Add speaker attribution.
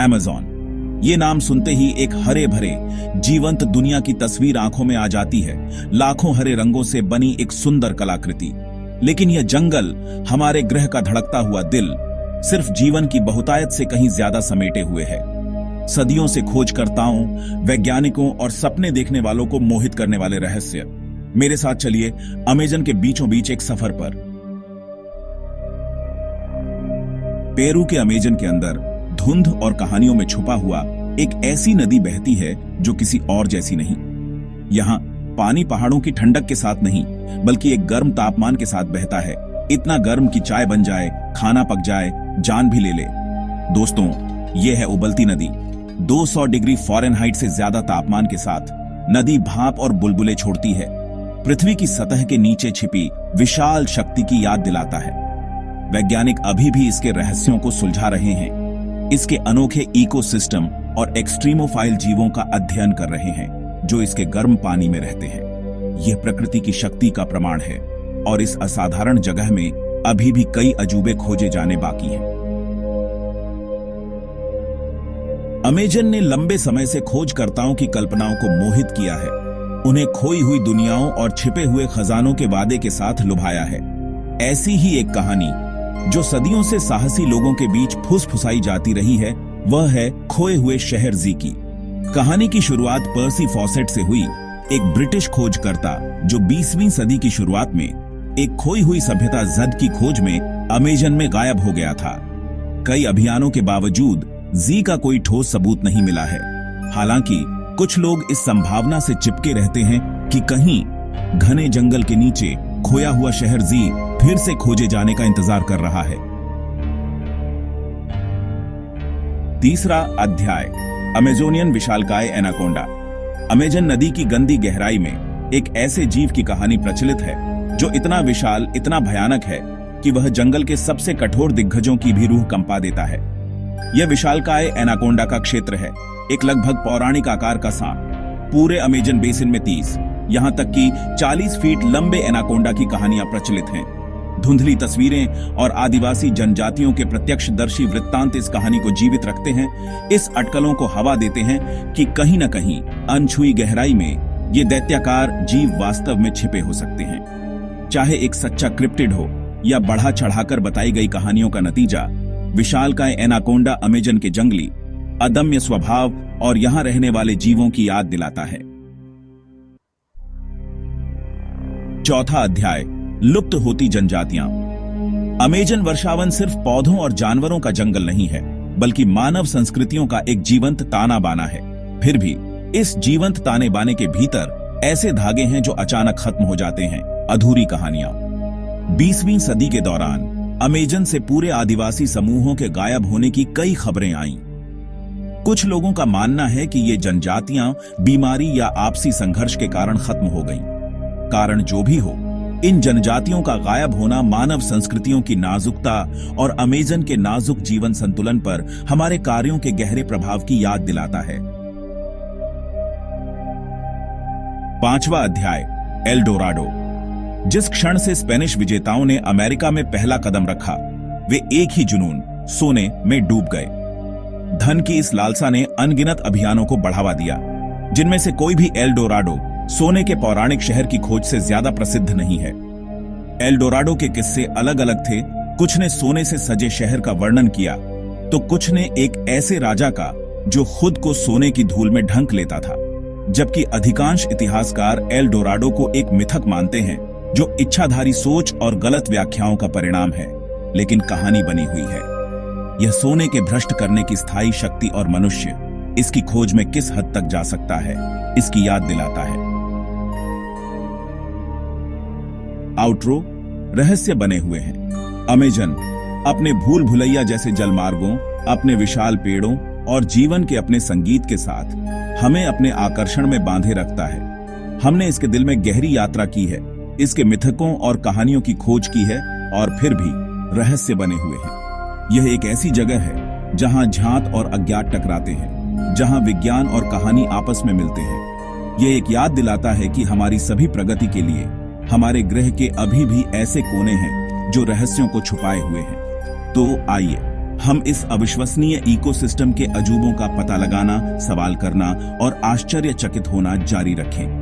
Speaker 1: Amazon. ये नाम सुनते ही एक हरे भरे जीवंत दुनिया की तस्वीर आंखों में आ जाती है, लाखों हरे रंगों से बनी एक सुंदर कलाकृति। लेकिन यह जंगल, हमारे ग्रह का धड़कता हुआ दिल, सिर्फ जीवन की बहुतायत से कहीं ज्यादा समेटे हुए है। सदियों से खोजकर्ताओं, वैज्ञानिकों और सपने देखने वालों को मोहित करने वाले रहस्य। मेरे साथ चलिए अमेज़न के बीचों बीच एक सफर पर। पेरू के अमेज़न के अंदर धुंध और कहानियों में छुपा हुआ एक ऐसी नदी बहती है जो किसी और जैसी नहीं। यहाँ पानी पहाड़ों की ठंडक के साथ नहीं, बल्कि एक गर्म तापमान के साथ बहता है। इतना गर्म कि चाय बन जाए, खाना पक जाए, जान भी ले ले। दोस्तों, ये है उबलती नदी। 200 डिग्री फ़ारेनहाइट से ज्यादा तापमान के साथ नदी भाप और बुलबुले छोड़ती है। पृथ्वी की सतह के नीचे छिपी विशाल शक्ति की याद दिलाता है। वैज्ञानिक अभी भी इसके रहस्यों को सुलझा रहे हैं, इसके अनोखे इकोसिस्टम और एक्सट्रीमोफाइल जीवों का अध्ययन कर रहे हैं जो इसके गर्म पानी में रहते हैं। यह प्रकृति की शक्ति का प्रमाण है और इस असाधारण जगह में अभी भी कई अजूबे खोजे जाने बाकी हैं। अमेज़न ने लंबे समय से खोजकर्ताओं की कल्पनाओं को मोहित किया है, उन्हें खोई हुई दुनियाओं और छिपे हुए खजानों के वादे के साथ लुभाया है। ऐसी ही एक कहानी जो सदियों से साहसी लोगों के बीच फुसफुसाई जाती रही है, वह है खोए हुए शहर जी की। कहानी की शुरुआत पर्सी फॉसेट से हुई, एक ब्रिटिश खोजकर्ता जो 20वीं सदी की शुरुआत में एक खोई हुई सभ्यता जद की खोज में अमेज़न में गायब हो गया था। कई अभियानों के बावजूद जी का कोई ठोस सबूत नहीं मिला है। हालांकि कुछ लोग इस संभावना से चिपके रहते हैं कि कहीं घने जंगल के नीचे खोया हुआ शहर जी फिर से खोजे जाने का इंतजार कर रहा है। तीसरा अध्याय, अमेज़ोनियन विशालकाय एनाकोंडा। अमेज़न नदी की गंदी गहराई में एक ऐसे जीव की कहानी प्रचलित है जो इतना विशाल, इतना भयानक है कि वह जंगल के सबसे कठोर दिग्गजों की भी रूह कंपा देता है। यह विशालकाय एनाकोंडा का क्षेत्र है, एक लगभग पौराणिक आकार का सांप। पूरे अमेज़न बेसिन में 30, यहां तक कि 40 फीट लंबे एनाकोंडा की कहानियां प्रचलित हैं। धुंधली तस्वीरें और आदिवासी जनजातियों के प्रत्यक्षदर्शी वृत्तांत इस कहानी को जीवित रखते हैं, इस अटकलों को हवा देते हैं कि कहीं न कहीं अनछुई गहराई में ये दैत्याकार जीव वास्तव में छिपे हो सकते हैं। चाहे एक सच्चा क्रिप्टिड हो या बढ़ा चढ़ाकर बताई गई कहानियों का नतीजा, विशालकाय एनाकोंडा अमेज़न के जंगली, अदम्य स्वभाव और यहां रहने वाले जीवों की याद दिलाता है। चौथा अध्याय, लुप्त होती जनजातियां। अमेज़न वर्षावन सिर्फ पौधों और जानवरों का जंगल नहीं है, बल्कि मानव संस्कृतियों का एक जीवंत ताना बाना है। फिर भी इस जीवंत ताने बाने के भीतर ऐसे धागे हैं जो अचानक खत्म हो जाते हैं, अधूरी कहानियां। 20वीं सदी के दौरान अमेज़न से पूरे आदिवासी समूहों के गायब होने की कई खबरें आईं। कुछ लोगों का मानना है कि ये जनजातियां बीमारी या आपसी संघर्ष के कारण खत्म हो गईं। कारण जो भी हो, इन जनजातियों का गायब होना मानव संस्कृतियों की नाजुकता और अमेज़न के नाजुक जीवन संतुलन पर हमारे कार्यों के गहरे प्रभाव की याद दिलाता है। पांचवा अध्याय, एल डोराडो। जिस क्षण से स्पेनिश विजेताओं ने अमेरिका में पहला कदम रखा, वे एक ही जुनून, सोने में डूब गए। धन की इस लालसा ने अनगिनत अभियानों को बढ़ावा दिया, जिनमें से कोई भी एल डोराडो, सोने के पौराणिक शहर की खोज से ज्यादा प्रसिद्ध नहीं है। एल डोराडो के किस्से अलग अलग थे। कुछ ने सोने से सजे शहर का वर्णन किया, तो कुछ ने एक ऐसे राजा का जो खुद को सोने की धूल में ढंक लेता था। जबकि अधिकांश इतिहासकार एल डोराडो को एक मिथक मानते हैं जो इच्छाधारी सोच और गलत व्याख्याओं का परिणाम है, लेकिन कहानी बनी हुई है। यह सोने के भ्रष्ट करने की स्थायी शक्ति और मनुष्य इसकी खोज में किस हद तक जा सकता है, इसकी याद दिलाता है। आउटरो, रहस्य बने हुए हैं। अमेज़न अपने भूल भुलैया जैसे जलमार्गों, अपने विशाल पेड़ों और जीवन के अपने संगीत के साथ हमें अपने आकर्षण में बांधे रखता है। हमने इसके दिल में गहरी यात्रा की है, इसके मिथकों और कहानियों की खोज की है, और फिर भी रहस्य बने हुए हैं। यह एक ऐसी जगह है जहां झांत और अज्ञात टकराते हैं, जहां विज्ञान और कहानी आपस में मिलते हैं। यह एक याद दिलाता है कि हमारी सभी प्रगति के लिए हमारे ग्रह के अभी भी ऐसे कोने हैं जो रहस्यों को छुपाए हुए हैं। तो आइए हम इस अविश्वसनीय इकोसिस्टम के अजूबों का पता लगाना, सवाल करना और आश्चर्यचकित होना जारी रखें।